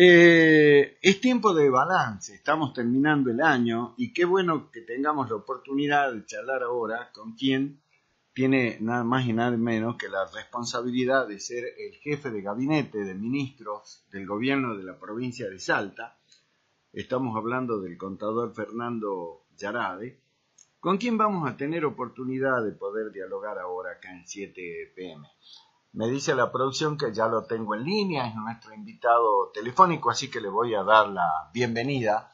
Es tiempo de balance, estamos terminando el año y qué bueno que tengamos la oportunidad de charlar ahora con quien tiene nada más y nada menos que la responsabilidad de ser el jefe de gabinete de ministros del gobierno de la provincia de Salta. Estamos hablando del contador Fernando Yarade, con quien vamos a tener oportunidad de poder dialogar ahora acá en 7 PM. Me dice la producción que ya lo tengo en línea, es nuestro invitado telefónico, así que le voy a dar la bienvenida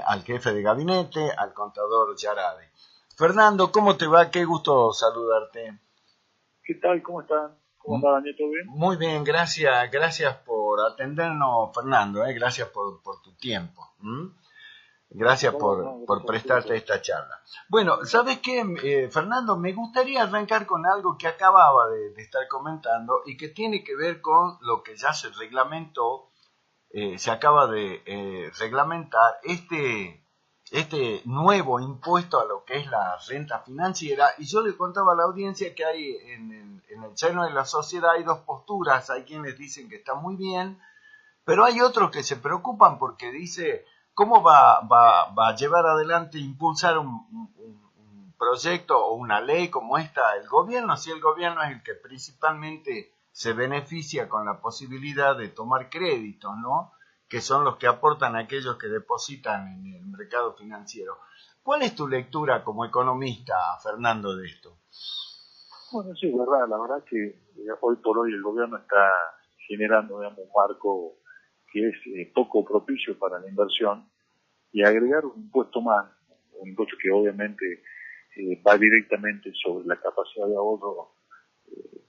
al jefe de gabinete, al contador Yarade. Fernando, ¿cómo te va? Qué gusto saludarte. ¿Qué tal? ¿Cómo están? ¿Cómo anda, Daniel? ¿Todo bien? Muy bien, gracias por atendernos, Fernando, gracias por tu tiempo. Gracias No, por gracias a prestarte ustedes. esta charla. Bueno, ¿sabes qué, Fernando? Me gustaría arrancar con algo que acababa de estar comentando y que tiene que ver con lo que ya se reglamentó, se acaba de reglamentar este nuevo impuesto a lo que es la renta financiera. Y yo le contaba a la audiencia que hay en el seno de la sociedad hay dos posturas. Hay quienes dicen que está muy bien, pero hay otros que se preocupan porque dice, ¿cómo va a llevar adelante, impulsar un proyecto o una ley como esta el gobierno, si el gobierno es el que principalmente se beneficia con la posibilidad de tomar créditos, ¿no? Que son los que aportan aquellos que depositan en el mercado financiero. ¿Cuál es tu lectura como economista, Fernando, de esto? Bueno, sí, es verdad. La verdad que hoy por hoy el gobierno está generando, digamos, un marco que es poco propicio para la inversión y agregar un impuesto más, un impuesto que obviamente va directamente sobre la capacidad de ahorro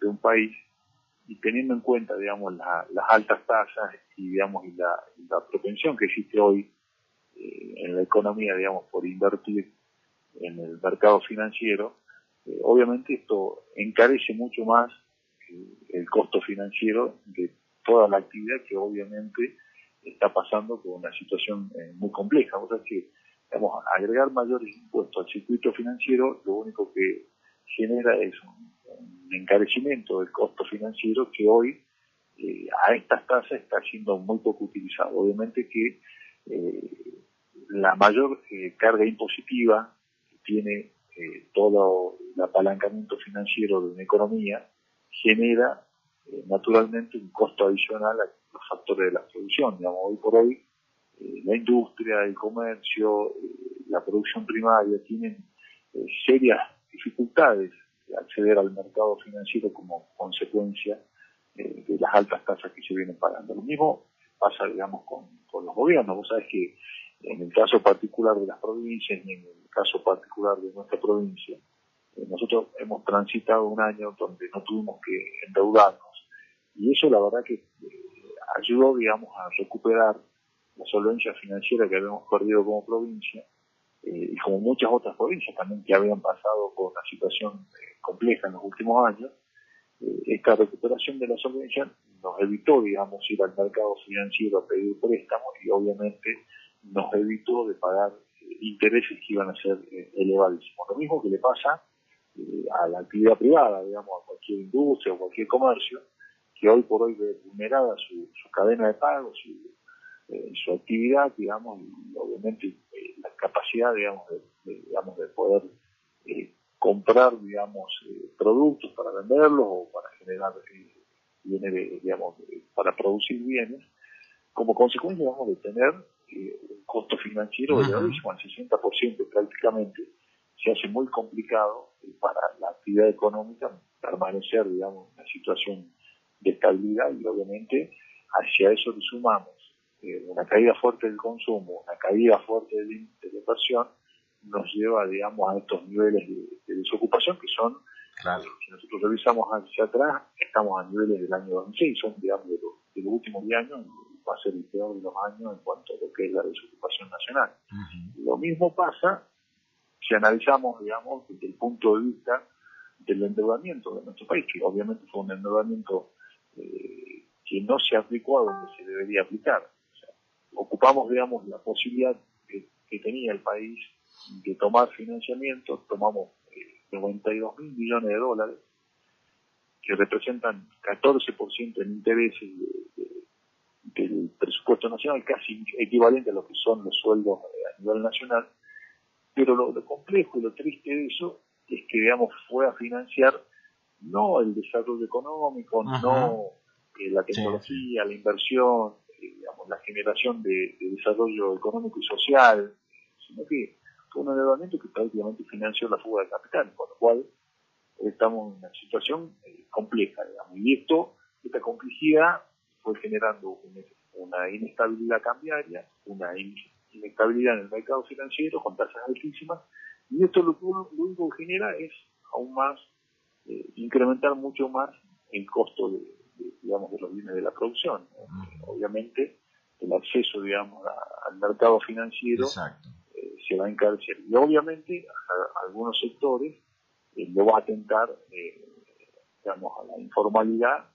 de un país y teniendo en cuenta, digamos, las altas tasas y, digamos, la propensión que existe hoy en la economía, digamos, por invertir en el mercado financiero, obviamente esto encarece mucho más el costo financiero de toda la actividad que obviamente está pasando por una situación muy compleja. O sea que, digamos, agregar mayores impuestos al circuito financiero, lo único que genera es un encarecimiento del costo financiero que hoy a estas tasas está siendo muy poco utilizado. Obviamente que la mayor carga impositiva que tiene todo el apalancamiento financiero de una economía genera naturalmente un costo adicional a los factores de la producción. Digamos, hoy por hoy la industria, el comercio, la producción primaria tienen serias dificultades de acceder al mercado financiero como consecuencia de las altas tasas que se vienen pagando. Lo mismo pasa, digamos, con los gobiernos. Vos sabés que en el caso particular de las provincias y en el caso particular de nuestra provincia, nosotros hemos transitado un año donde no tuvimos que endeudarnos y eso la verdad que ayudó, digamos, a recuperar la solvencia financiera que habíamos perdido como provincia y como muchas otras provincias también que habían pasado por una situación compleja en los últimos años. Esta recuperación de la solvencia nos evitó, digamos, ir al mercado financiero a pedir préstamos y obviamente nos evitó de pagar intereses que iban a ser elevadísimos. Lo mismo que le pasa a la actividad privada, digamos, a cualquier industria o cualquier comercio, que hoy por hoy ve vulnerada su cadena de pago, su actividad, digamos, y obviamente la capacidad, digamos, de poder comprar, digamos, productos para venderlos o para generar bienes, digamos, para producir bienes, como consecuencia, digamos, de tener un costo financiero elevadísimo, al 60% prácticamente, se hace muy complicado para la actividad económica permanecer, digamos, en una situación de estabilidad y obviamente hacia eso le sumamos una caída fuerte del consumo, una caída fuerte de la inversión, nos lleva, digamos, a estos niveles de desocupación que son, Claro. Si nosotros revisamos hacia atrás, estamos a niveles del año 2006, son, digamos, de los últimos 10 años, va a ser el peor de los años en cuanto a lo que es la desocupación nacional. Lo mismo pasa si analizamos, digamos, desde el punto de vista del endeudamiento de nuestro país, que obviamente fue un endeudamiento que no se aplicó a donde se debería aplicar. O sea, ocupamos, digamos, la posibilidad que tenía el país de tomar financiamiento, tomamos 92.000 millones de dólares, que representan 14% en intereses del presupuesto nacional, casi equivalente a lo que son los sueldos a nivel nacional, pero lo complejo y lo triste de eso es que, digamos, fue a financiar no el desarrollo económico, no la tecnología, la inversión, digamos, la generación de desarrollo económico y social, sino que fue un endeudamiento que prácticamente financió la fuga de capital, con lo cual estamos en una situación compleja, digamos, y esta complejidad fue generando una inestabilidad cambiaria, una inestabilidad en el mercado financiero con tasas altísimas, y esto lo único que genera es aún más incrementar mucho más el costo digamos, de los bienes de la producción. Obviamente, el acceso, digamos, al mercado financiero se va a encarecer. Y obviamente, a algunos sectores lo va a atentar, digamos, a la informalidad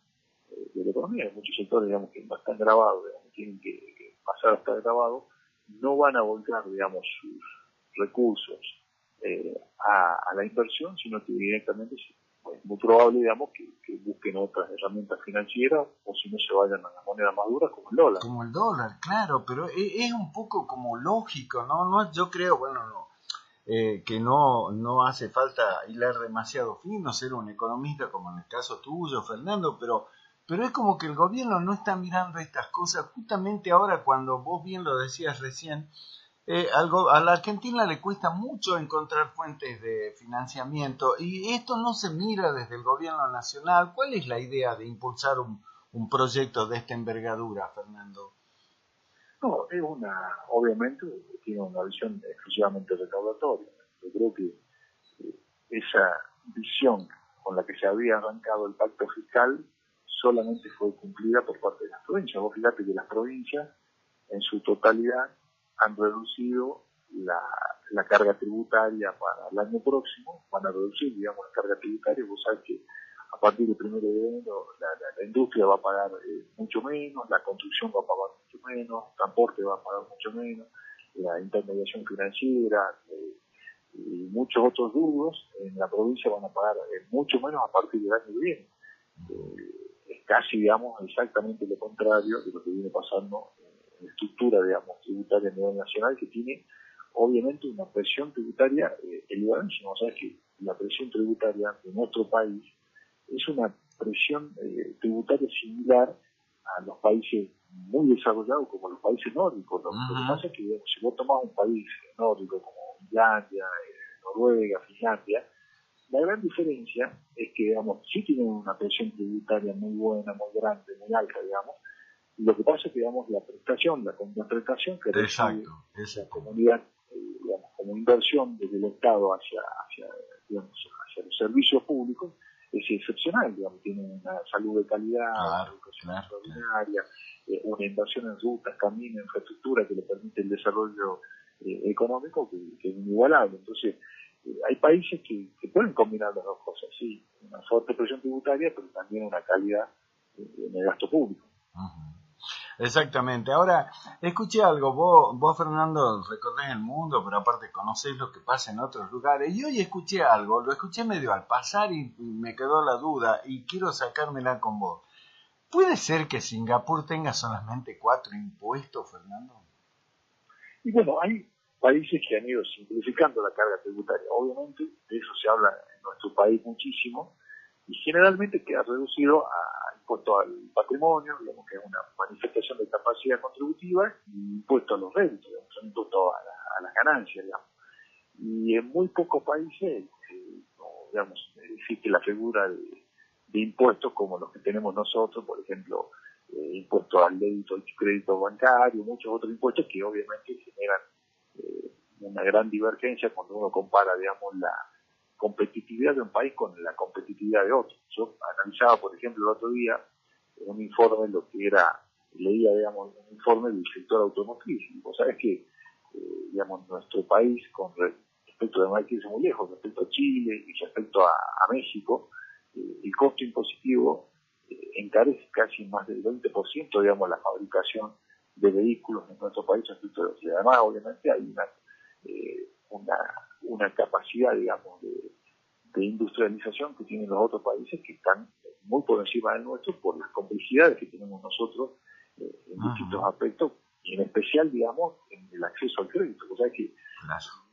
de la economía. Hay muchos sectores, digamos, que no están grabados, digamos, tienen que pasar a estar grabados, no van a volcar, digamos, sus recursos a la inversión, sino que directamente es muy probable, digamos, que busquen otras herramientas financieras o si no se vayan a las monedas más duras como el dólar. Como el dólar, claro, pero es un poco como lógico, ¿no? Yo creo, bueno, que no hace falta hilar demasiado fino, ser un economista como en el caso tuyo, Fernando, pero es como que el gobierno no está mirando estas cosas justamente ahora cuando vos bien lo decías recién. A la Argentina le cuesta mucho encontrar fuentes de financiamiento y esto no se mira desde el gobierno nacional. ¿Cuál es la idea de impulsar un proyecto de esta envergadura, Fernando? No, obviamente tiene una visión exclusivamente recaudatoria. Yo creo que esa visión con la que se había arrancado el pacto fiscal solamente fue cumplida por parte de las provincias. Vos fíjate que las provincias en su totalidad han reducido la carga tributaria para el año próximo, van a reducir, digamos, la carga tributaria. Vos sabés que a partir del 1 de enero la industria va a pagar mucho menos, la construcción va a pagar mucho menos, el transporte va a pagar mucho menos, la intermediación financiera y muchos otros rubros en la provincia van a pagar mucho menos a partir del año que viene. Es casi, digamos, exactamente lo contrario de lo que viene pasando en la estructura, digamos, tributaria a nivel nacional, que tiene obviamente una presión tributaria elevadísima. O sea, que la presión tributaria de nuestro país es una presión tributaria similar a los países muy desarrollados como los países nórdicos. Lo que pasa es que, digamos, si vos tomás un país nórdico como Islandia, Noruega, Finlandia, la gran diferencia es que, digamos, sí tienen una presión tributaria muy buena, muy grande, muy alta, digamos, y lo que pasa es que, digamos, la contraprestación que recibe la comunidad, digamos, como inversión desde el Estado digamos, hacia los servicios públicos, es excepcional, digamos, tiene una salud de calidad, una educación extraordinaria, una inversión en rutas, caminos, infraestructura que le permite el desarrollo económico que es inigualable. Entonces, hay países que pueden combinar las dos cosas, sí, una fuerte presión tributaria, pero también una calidad en el gasto público. Exactamente. Ahora, escuché algo, vos Fernando recorres el mundo, pero aparte conocés lo que pasa en otros lugares, y hoy escuché algo, lo escuché medio al pasar y me quedó la duda, y quiero sacármela con vos. ¿Puede ser que Singapur tenga solamente 4 impuestos, Fernando? Y bueno, hay países que han ido simplificando la carga tributaria. Obviamente, de eso se habla en nuestro país muchísimo, y generalmente queda reducido a impuesto al patrimonio, digamos que es una manifestación de capacidad contributiva, y impuesto a los réditos, digamos, son impuestos a las ganancias, digamos. Y en muy pocos países, digamos, existe la figura de impuestos como los que tenemos nosotros, por ejemplo, impuestos al débito y crédito bancario, muchos otros impuestos que obviamente generan una gran divergencia cuando uno compara, digamos, la competitividad de un país con la competitividad de otro. Yo analizaba, por ejemplo, el otro día un informe, leía, digamos, un informe del sector automotriz, y vos sabés que, digamos, nuestro país, con respecto de Marqués muy lejos, respecto a Chile y respecto a México, el costo impositivo encarece casi más del 20%, digamos, la fabricación de vehículos en nuestro país respecto a otros. Y además, obviamente, hay una capacidad, digamos, de industrialización que tienen los otros países que están muy por encima del nuestro por las complejidades que tenemos nosotros en distintos aspectos, y en especial, digamos, en el acceso al crédito. O sea que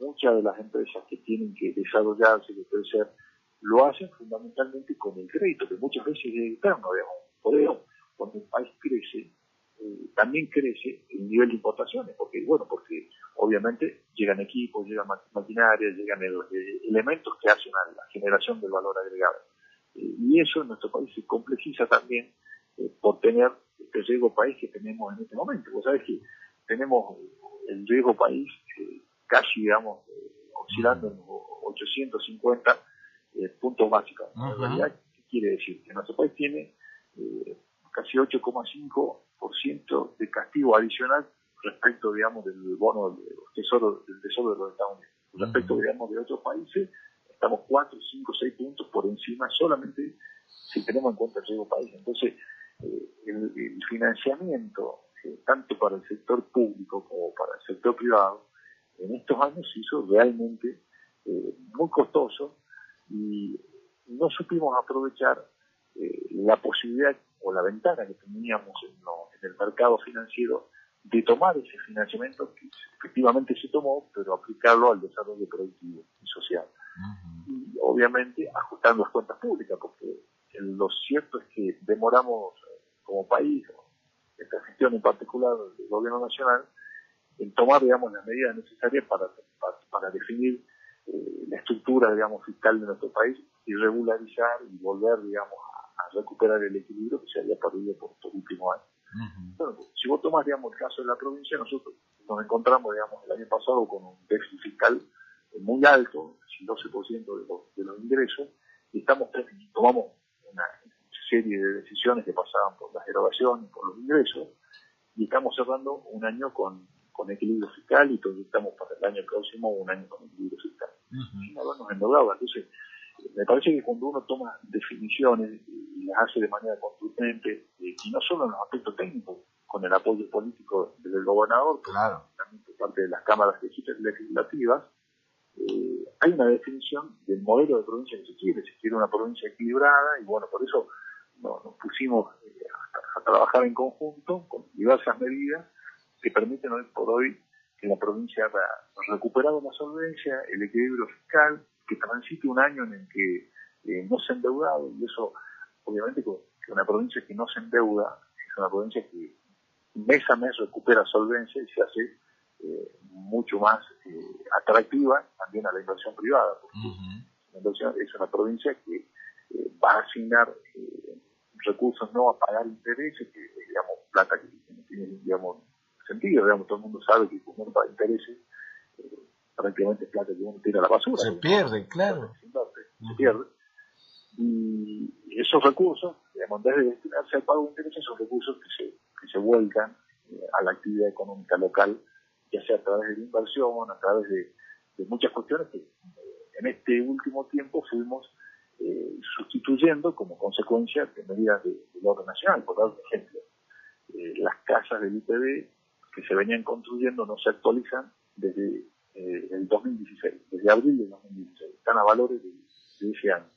muchas de las empresas que tienen que desarrollarse, que crecer, lo hacen fundamentalmente con el crédito, que muchas veces es externo, digamos. Por eso, cuando el país crece, también crece el nivel de importaciones, porque obviamente llegan equipos, llegan maquinaria, llegan elementos que hacen a la generación del valor agregado. Y eso en nuestro país se complejiza también por tener este riesgo país que tenemos en este momento. Vos sabés que tenemos el riesgo país casi, digamos, oscilando en 850 puntos básicos. En realidad, ¿qué quiere decir? Que nuestro país tiene casi 8,5% de castigo adicional respecto, digamos, del bono del tesoro de los Estados Unidos. Respecto, digamos, de otros países, estamos 4, 5, 6 puntos por encima solamente si tenemos en cuenta el riesgo país. Entonces, el financiamiento, tanto para el sector público como para el sector privado, en estos años se hizo realmente muy costoso y no supimos aprovechar la posibilidad o la ventana que teníamos en el mercado financiero de tomar ese financiamiento que efectivamente se tomó, pero aplicarlo al desarrollo productivo y social. Y obviamente ajustando las cuentas públicas, porque lo cierto es que demoramos como país, esta gestión en particular del gobierno nacional, en tomar, digamos, las medidas necesarias para definir la estructura, digamos, fiscal de nuestro país y regularizar y volver, digamos, a recuperar el equilibrio que se había perdido por estos últimos años. Bueno, si vos tomás, digamos, el caso de la provincia, nosotros nos encontramos, digamos, el año pasado con un déficit fiscal muy alto, el 12% de los ingresos, y tomamos una serie de decisiones que pasaban por las erogaciones, por los ingresos, y estamos cerrando un año con equilibrio fiscal y proyectamos para el año próximo un año con equilibrio fiscal. Sin habernos endeudado. Entonces, me parece que cuando uno toma definiciones y las hace de manera contundente, y no solo en los aspectos técnicos, con el apoyo político del gobernador, pero también por parte de las cámaras legislativas, hay una definición del modelo de provincia que se quiere una provincia equilibrada, y bueno, por eso nos pusimos a trabajar en conjunto con diversas medidas que permiten hoy por hoy que la provincia haya recuperado la solvencia, el equilibrio fiscal, que transite un año en el que no se ha endeudado, y eso obviamente que una provincia que no se endeuda es una provincia que mes a mes recupera solvencia y se hace mucho más atractiva también a la inversión privada, porque la inversión es una provincia que va a asignar recursos, no a pagar intereses, que digamos plata que no tiene, digamos, sentido, digamos, todo el mundo sabe que cuando uno paga intereses, prácticamente es plata que uno tira a la basura. Se pierde, claro. Se pierde. Y esos recursos, digamos, en vez de destinarse al pago de intereses, son recursos que se vuelcan a la actividad económica local, ya sea a través de la inversión, a través de muchas cuestiones que en este último tiempo fuimos sustituyendo como consecuencia de medidas del orden nacional. Por dar un ejemplo, las casas del IPB que se venían construyendo no se actualizan desde el 2016, desde abril del 2016, están a valores de ese año.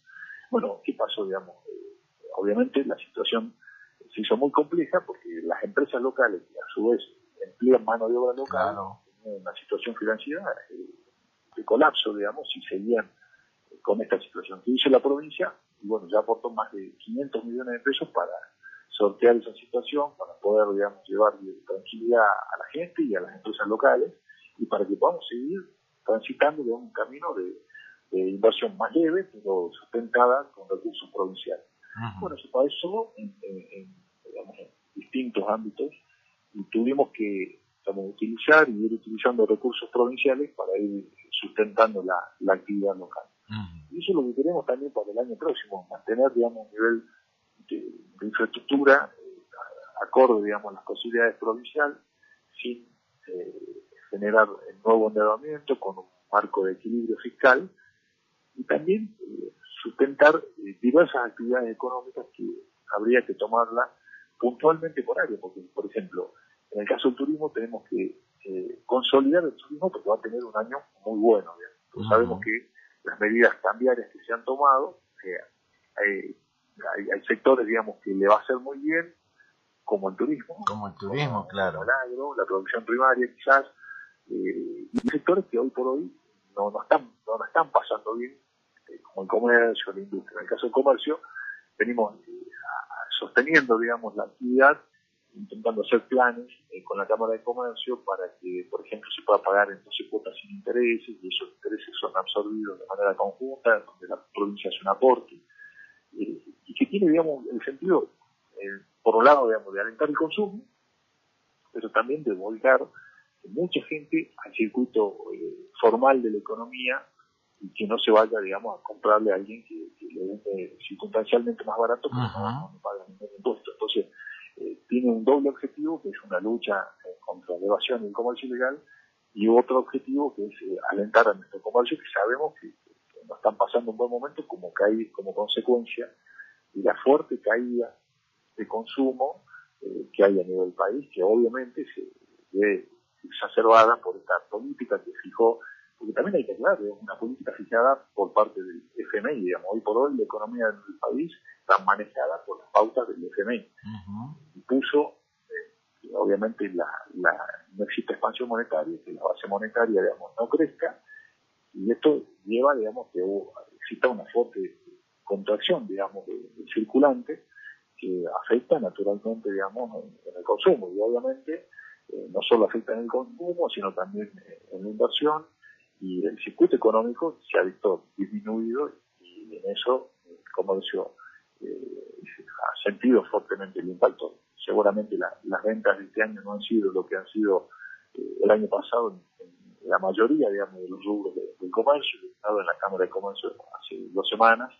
Bueno, ¿qué pasó? Digamos, obviamente la situación se hizo muy compleja porque las empresas locales, que a su vez emplean mano de obra local, tenían una situación financiera de colapso, digamos, y seguían con esta situación. ¿Qué hizo la provincia? Y bueno, ya aportó más de 500 millones de pesos para sortear esa situación, para poder, digamos, llevar tranquilidad a la gente y a las empresas locales, y para que podamos seguir transitando de un camino de inversión más leve, pero sustentada con recursos provinciales. Bueno, se pasó en distintos ámbitos, y tuvimos que utilizar y ir utilizando recursos provinciales para ir sustentando la actividad local. Y eso es lo que queremos también para el año próximo, mantener, digamos, un nivel de infraestructura acorde, digamos, a las posibilidades provinciales, sin generar nuevo endeudamiento, con un marco de equilibrio fiscal, y también sustentar diversas actividades económicas que habría que tomarlas puntualmente por área, porque, por ejemplo, en el caso del turismo tenemos que consolidar el turismo porque va a tener un año muy bueno. Sabemos que las medidas cambiarias que se han tomado, hay sectores, digamos, que le va a hacer muy bien, como el turismo, claro. el agro, la producción primaria quizás, y sectores que hoy por hoy no están pasando bien, como el comercio, la industria. En el caso del comercio, venimos sosteniendo, digamos, la actividad, intentando hacer planes con la Cámara de Comercio para que, por ejemplo, se pueda pagar en 12 cuotas sin intereses, y esos intereses son absorbidos de manera conjunta, donde la provincia hace un aporte, y que tiene, digamos, el sentido, por un lado, digamos, de alentar el consumo, pero también de volcar mucha gente al circuito formal de la economía, y que no se vaya, digamos, a comprarle a alguien que le vende circunstancialmente más barato, pero no paga ningún impuesto. Entonces, tiene un doble objetivo, que es una lucha contra la evasión y el comercio ilegal, y otro objetivo, que es alentar a nuestro comercio, que sabemos que no están pasando un buen momento como consecuencia de la fuerte caída de consumo que hay a nivel país, que obviamente se ve exacerbada por esta política que fijó, porque también hay que aclarar, es una política fijada por parte del FMI, digamos. Hoy por hoy la economía del país está manejada por las pautas del FMI. Y puso, obviamente, no existe expansión monetaria, que la base monetaria, digamos, no crezca, y esto lleva, digamos, que exista una fuerte contracción, digamos, del circulante, que afecta naturalmente, digamos, en el consumo. Y obviamente no solo afecta en el consumo, sino también en la inversión, y el circuito económico se ha visto disminuido, y en eso, como decía, ha sentido fuertemente el impacto. Seguramente las ventas de este año no han sido lo que han sido el año pasado en la mayoría, digamos, de los rubros del comercio. He estado en la Cámara de Comercio hace 2 semanas,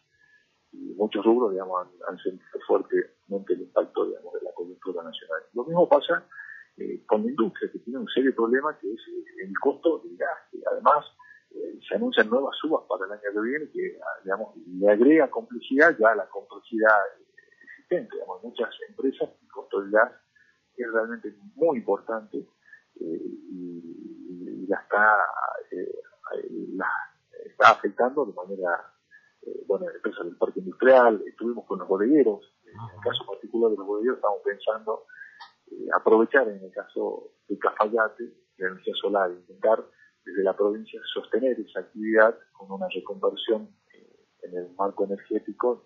y muchos rubros, digamos, han sentido fuertemente el impacto, digamos, de la coyuntura nacional. Lo mismo pasa con la industria, que tiene un serio problema, que es el costo del gas, que además se anuncian nuevas subas para el año que viene, que, digamos, le agrega complejidad ya a la complejidad existente. Digamos, muchas empresas, el costo del gas es realmente muy importante, y la está afectando de manera, empresas del parque industrial. Estuvimos con los bodegueros. En el caso particular de los bodegueros, estamos pensando aprovechar, en el caso de Cafayate, la energía solar, intentar desde la provincia sostener esa actividad con una reconversión en el marco energético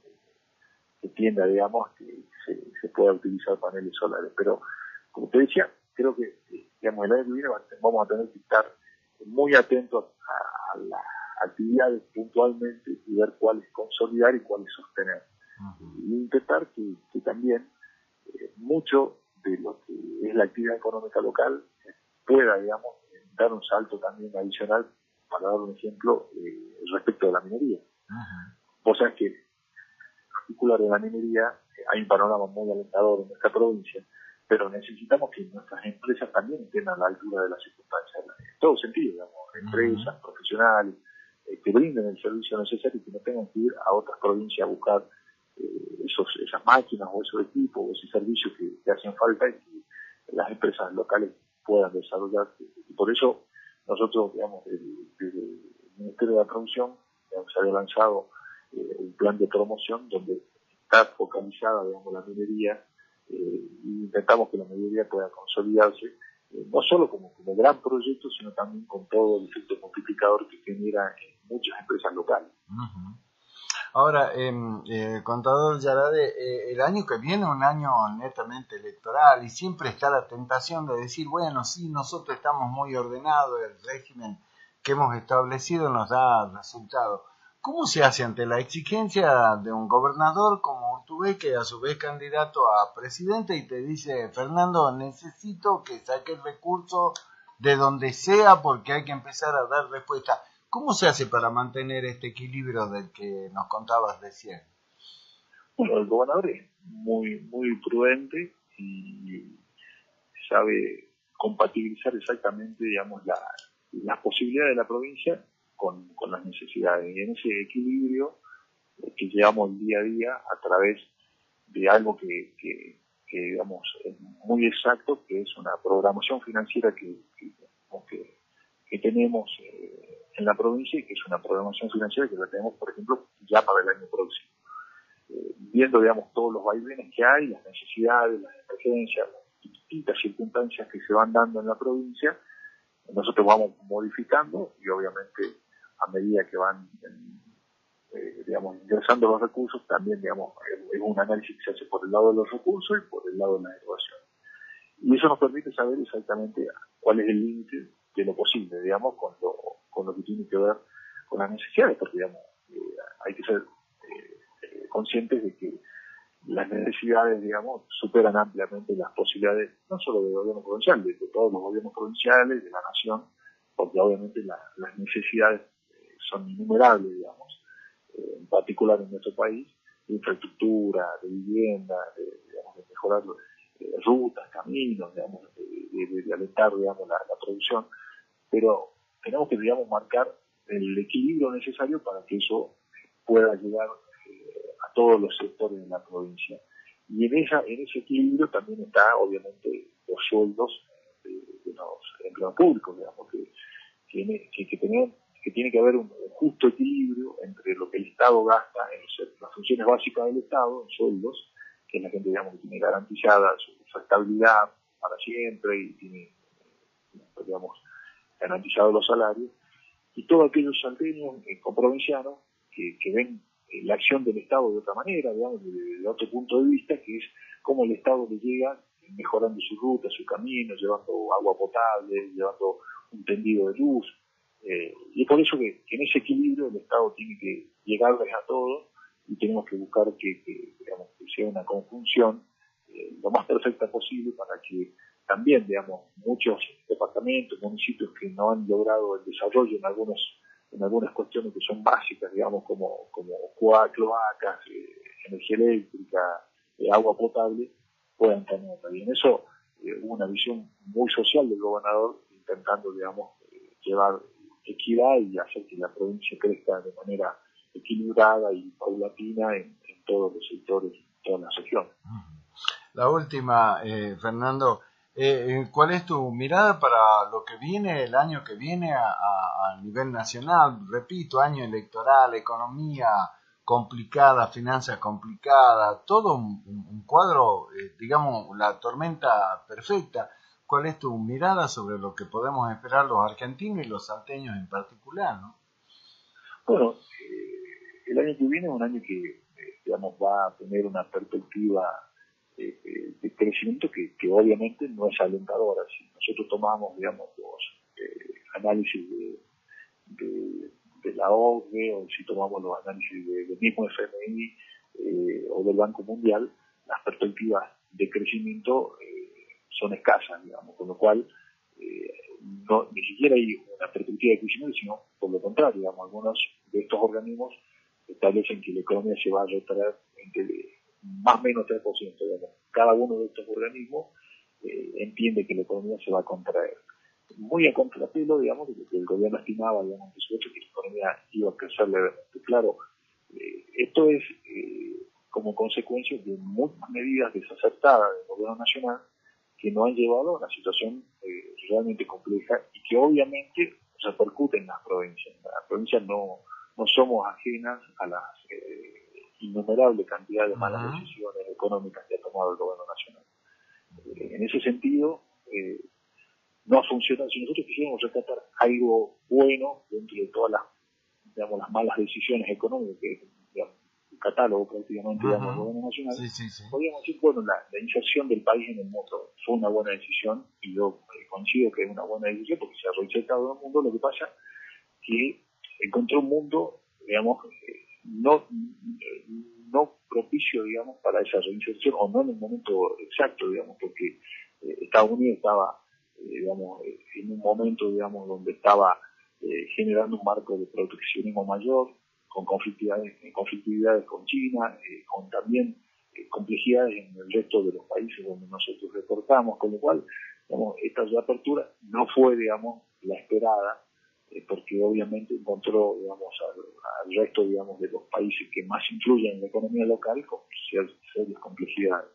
que tienda, digamos, que se pueda utilizar paneles solares. Pero, como te decía, creo que, digamos, el año que viene vamos a tener que estar muy atentos a las actividades puntualmente, y ver cuáles consolidar y cuáles sostener. Y intentar que también mucho de lo que es la actividad económica local pueda, digamos, dar un salto también adicional, para dar un ejemplo, respecto de la minería. Vos sabés que, en particular de la minería, hay un panorama muy alentador en nuestra provincia, pero necesitamos que nuestras empresas también estén a la altura de las circunstancias, en todo sentido, digamos, empresas, profesionales, que brinden el servicio necesario, y que no tengan que ir a otras provincias a buscar esas máquinas o esos equipos o ese servicio que hacen falta, y que las empresas locales puedan desarrollar. Y por eso nosotros, digamos, desde el Ministerio de la Producción, se había lanzado un plan de promoción donde está focalizada, digamos, la minería, y intentamos que la minería pueda consolidarse, no solo como gran proyecto, sino también con todo el efecto multiplicador que genera en muchas empresas locales. Ahora, contador Yarade, el año que viene es un año netamente electoral, y siempre está la tentación de decir, bueno, sí, nosotros estamos muy ordenados, el régimen que hemos establecido nos da resultados. ¿Cómo se hace ante la exigencia de un gobernador como Urtubey, que a su vez candidato a presidente, y te dice, Fernando, necesito que saque el recurso de donde sea porque hay que empezar a dar respuesta? ¿Cómo se hace para mantener este equilibrio del que nos contabas recién? Bueno, el gobernador es muy prudente y sabe compatibilizar exactamente, digamos, las posibilidades de la provincia con las necesidades. Y en ese equilibrio que llevamos día a día a través de algo que digamos, es muy exacto, que es una programación financiera que tenemos en la provincia, y que es una programación financiera que la tenemos, por ejemplo, ya para el año próximo. viendo, digamos, todos los vaivenes que hay, las necesidades, las emergencias, las distintas circunstancias que se van dando en la provincia, nosotros vamos modificando y obviamente a medida que van, digamos, ingresando los recursos, también, digamos, es un análisis que se hace por el lado de los recursos y por el lado de la erogación. Y eso nos permite saber exactamente cuál es el límite de lo posible, digamos, con lo que tiene que ver con las necesidades, porque, digamos, hay que ser conscientes de que las necesidades, digamos, superan ampliamente las posibilidades, no solo del gobierno provincial, de todos los gobiernos provinciales, de la nación, porque obviamente las necesidades son innumerables, digamos, en particular en nuestro país, de infraestructura, de vivienda, digamos, de mejorar rutas, caminos, digamos, de alentar, digamos, la producción, pero tenemos que, digamos, marcar el equilibrio necesario para que eso pueda llegar a todos los sectores de la provincia. Y en ese equilibrio también está, obviamente, los sueldos de los empleados públicos, digamos, que tiene que haber un justo equilibrio entre lo que el Estado gasta en las funciones básicas del Estado, en sueldos, que es la gente, digamos, que tiene garantizada su estabilidad para siempre y tiene, digamos, garantizado los salarios, y todos aquellos salteños comprovincianos que ven la acción del Estado de otra manera, digamos, desde otro punto de vista, que es cómo el Estado le llega mejorando su ruta, su camino, llevando agua potable, llevando un tendido de luz, y es por eso que en ese equilibrio el Estado tiene que llegarles a todos y tenemos que buscar digamos, que sea una conjunción lo más perfecta posible para que también, digamos, muchos departamentos, municipios que no han logrado el desarrollo en algunas cuestiones que son básicas, digamos, como cloacas, energía eléctrica, agua potable, puedan tenerla. Y en eso hubo una visión muy social del gobernador, intentando, digamos, llevar equidad y hacer que la provincia crezca de manera equilibrada y paulatina en todos los sectores, en todas las regiones. La última, Fernando, ¿cuál es tu mirada para lo que viene, el año que viene a nivel nacional? Repito, año electoral, economía complicada, finanzas complicadas, todo un cuadro, digamos, la tormenta perfecta. ¿Cuál es tu mirada sobre lo que podemos esperar los argentinos y los salteños en particular, ¿no? Bueno, el año que viene es un año que, digamos, va a tener una perspectiva de crecimiento que obviamente no es alentadora. Si nosotros tomamos, digamos, los análisis de la OCDE o si tomamos los análisis del mismo FMI o del Banco Mundial, las perspectivas de crecimiento son escasas, digamos, con lo cual ni siquiera hay una perspectiva de crecimiento, sino por lo contrario, digamos, algunos de estos organismos establecen que la economía se va a retraer entre más o menos 3%, digamos. Cada uno de estos organismos entiende que la economía se va a contraer. Muy a contrapelo, digamos, de lo que el gobierno estimaba, digamos, que la economía iba a crecer levemente. Claro, esto es como consecuencia de muchas medidas desacertadas del gobierno nacional que no han llevado a una situación realmente compleja y que obviamente repercute en las provincias. Las provincias no somos ajenas a las innumerables cantidades de malas decisiones económicas que ha tomado el gobierno nacional. En ese sentido, no ha funcionado. Si nosotros quisiéramos rescatar algo bueno dentro de todas las malas decisiones económicas, que es, digamos, un catálogo prácticamente, digamos, del gobierno nacional, podríamos decir, bueno, la inserción del país en el mundo fue una buena decisión, y yo coincido que es una buena decisión porque se ha reinsertado en el mundo. Lo que pasa que encontró un mundo, digamos, no propicio, digamos, para esa reinserción, o no en el momento exacto, digamos, porque Estados Unidos estaba, digamos, en un momento, digamos, donde estaba generando un marco de proteccionismo mayor, con conflictividades con China, con también complejidades en el resto de los países donde nosotros reportamos, con lo cual, digamos, esta reapertura no fue, digamos, la esperada, porque obviamente encontró, digamos, al resto, digamos, de los países que más influyen en la economía local con serias complejidades.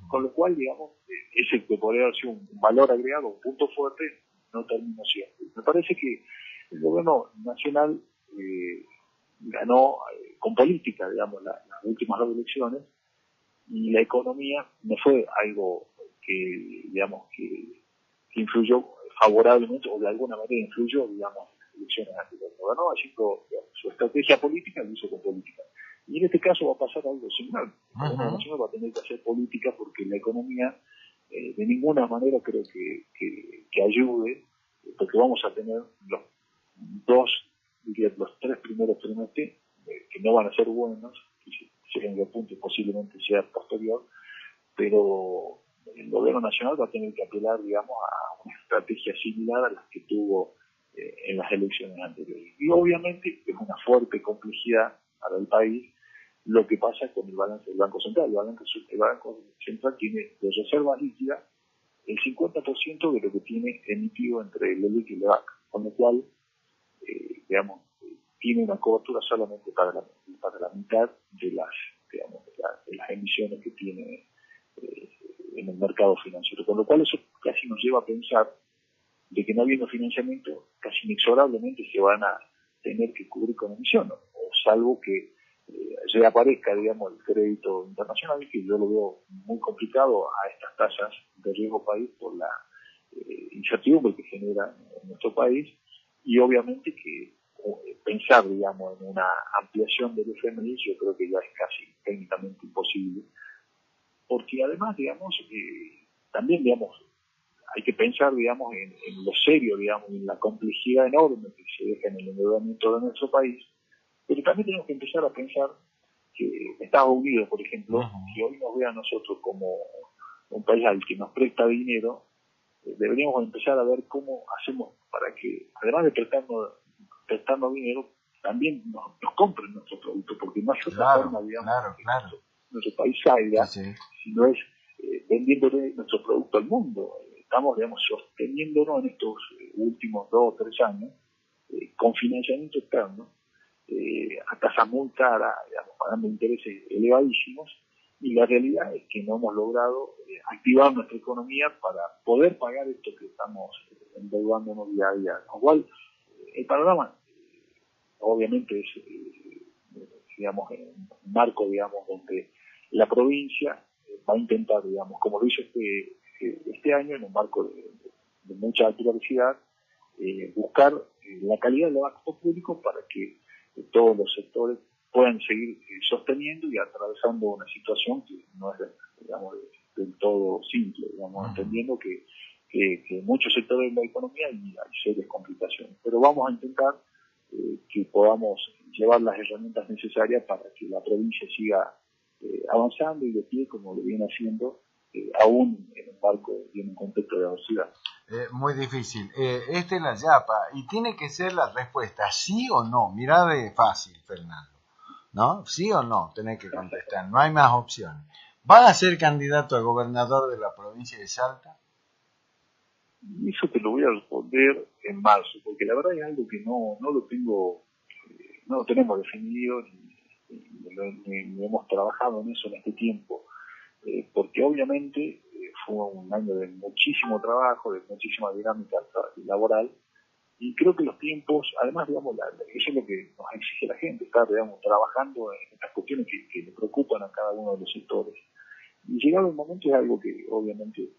Con lo cual, digamos, ese que podría haber sido un valor agregado, un punto fuerte, no terminó siendo. Me parece que el gobierno nacional ganó con política, digamos, las últimas dos elecciones, y la economía no fue algo que, digamos, que influyó favorablemente, o de alguna manera influyó, digamos, en las elecciones anteriores. Gobernó haciendo, digamos, su estrategia política, lo hizo con política. Y en este caso va a pasar algo similar. El gobierno nacional va a tener que hacer política porque la economía de ninguna manera creo que ayude, porque vamos a tener los tres primeros trimestres que no van a ser buenos, que lleguen de punto y posiblemente sea posterior, pero el gobierno nacional va a tener que apelar, digamos, a una estrategia similar a las que tuvo en las elecciones anteriores. Y obviamente es una fuerte complejidad para el país lo que pasa con el balance del Banco Central. El Banco Central tiene de reservas líquidas el 50% de lo que tiene emitido entre el LELIQ y el LEBAC, con lo cual, digamos, tiene una cobertura solamente para la mitad de las emisiones que tiene en el mercado financiero. Con lo cual eso casi nos lleva a pensar de que no habiendo financiamiento, casi inexorablemente se van a tener que cubrir con emisión, ¿no? O salvo que reaparezca, digamos, el crédito internacional, que yo lo veo muy complicado a estas tasas de riesgo país por la incertidumbre que genera en nuestro país, y obviamente que pensar, digamos, en una ampliación del FMI yo creo que ya es casi técnicamente imposible, porque además, digamos, también, digamos, hay que pensar, digamos, en lo serio, digamos, en la complejidad enorme que se deja en el endeudamiento de nuestro país, pero también tenemos que empezar a pensar que Estados Unidos, por ejemplo, que hoy nos ve a nosotros como un país al que nos presta dinero, deberíamos empezar a ver cómo hacemos para que, además de prestarnos dinero, también nos compren nuestros productos, porque no hay otra forma, digamos, que nuestro país salga, si no es vendiéndole nuestro producto al mundo. Estamos, digamos, sosteniéndonos en estos últimos 2 o 3 años con financiamiento externo, a tasas muy caras, digamos, pagando intereses elevadísimos, y la realidad es que no hemos logrado activar nuestra economía para poder pagar esto que estamos endeudándonos día a día. Con lo cual, el panorama obviamente es, digamos, en un marco, digamos, donde la provincia va a intentar, digamos, como lo hizo este año, en un marco de mucha adversidad, buscar la calidad de los actos públicos para que todos los sectores puedan seguir sosteniendo y atravesando una situación que no es, digamos, del todo simple, digamos, entendiendo que en muchos sectores de la economía hay serias complicaciones. Pero vamos a intentar que podamos llevar las herramientas necesarias para que la provincia siga avanzando y de pie como lo viene haciendo, aún en un marco y en un contexto de adversidad. Muy difícil. Esta es la yapa y tiene que ser la respuesta sí o no. Mirá de fácil, Fernando, ¿no? Sí o no, tenés que contestar. No hay más opciones. ¿Van a ser candidato a gobernador de la provincia de Salta? Eso te lo voy a responder en marzo, porque la verdad es algo que no lo tengo, no lo tenemos definido ni hemos trabajado en eso en este tiempo, porque obviamente fue un año de muchísimo trabajo, de muchísima dinámica laboral, y creo que los tiempos, además, digamos, eso es lo que nos exige la gente, estar, digamos, trabajando en estas cuestiones que le preocupan a cada uno de los sectores. Y llegado el momento es algo que obviamente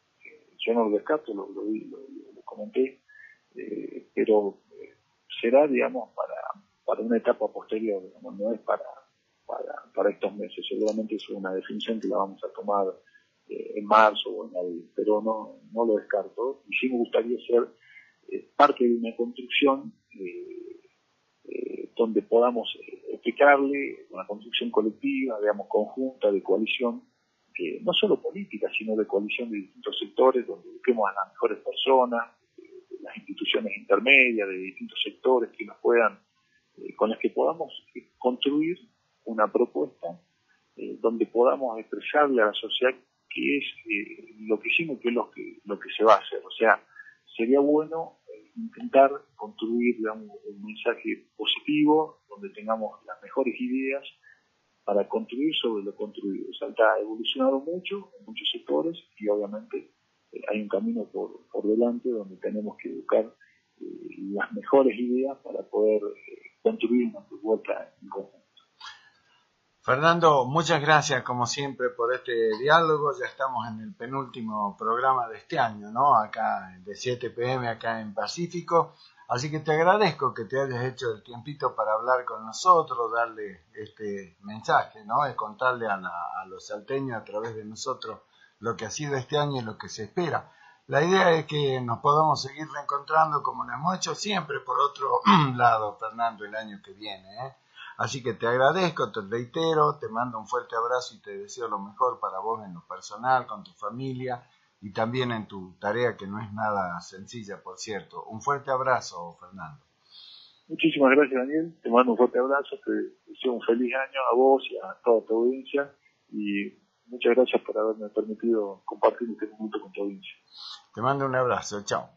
yo no lo descarto, lo comenté, pero será, digamos, para una etapa posterior, digamos, no es para estos meses. Seguramente es una definición que la vamos a tomar en marzo o en abril, pero no lo descarto. Y sí me gustaría ser parte de una construcción donde podamos explicarle una construcción colectiva, digamos, conjunta, de coalición, no solo política, sino de coalición de distintos sectores, donde busquemos a las mejores personas, las instituciones intermedias de distintos sectores que nos puedan, con las que podamos construir una propuesta donde podamos expresarle a la sociedad qué es lo que hicimos, qué es lo que se va a hacer. O sea, sería bueno intentar construir, digamos, un mensaje positivo donde tengamos las mejores ideas para construir sobre lo construido. Salta ha evolucionado mucho en muchos sectores y obviamente hay un camino por delante donde tenemos que buscar las mejores ideas para poder construir una propuesta en conjunto. Fernando, muchas gracias como siempre por este diálogo. Ya estamos en el penúltimo programa de este año, ¿no? Acá de 7 p.m. acá en Pacífico. Así que te agradezco que te hayas hecho el tiempito para hablar con nosotros, darle este mensaje, ¿no? De contarle a los salteños a través de nosotros lo que ha sido este año y lo que se espera. La idea es que nos podamos seguir reencontrando como lo hemos hecho siempre por otro lado, Fernando, el año que viene, ¿eh? Así que te agradezco, te reitero, te mando un fuerte abrazo y te deseo lo mejor para vos en lo personal, con tu familia y también en tu tarea que no es nada sencilla, por cierto. Un fuerte abrazo, Fernando. Muchísimas gracias, Daniel. Te mando un fuerte abrazo, te deseo un feliz año a vos y a toda tu audiencia y muchas gracias por haberme permitido compartir este momento con tu audiencia. Te mando un abrazo, chao.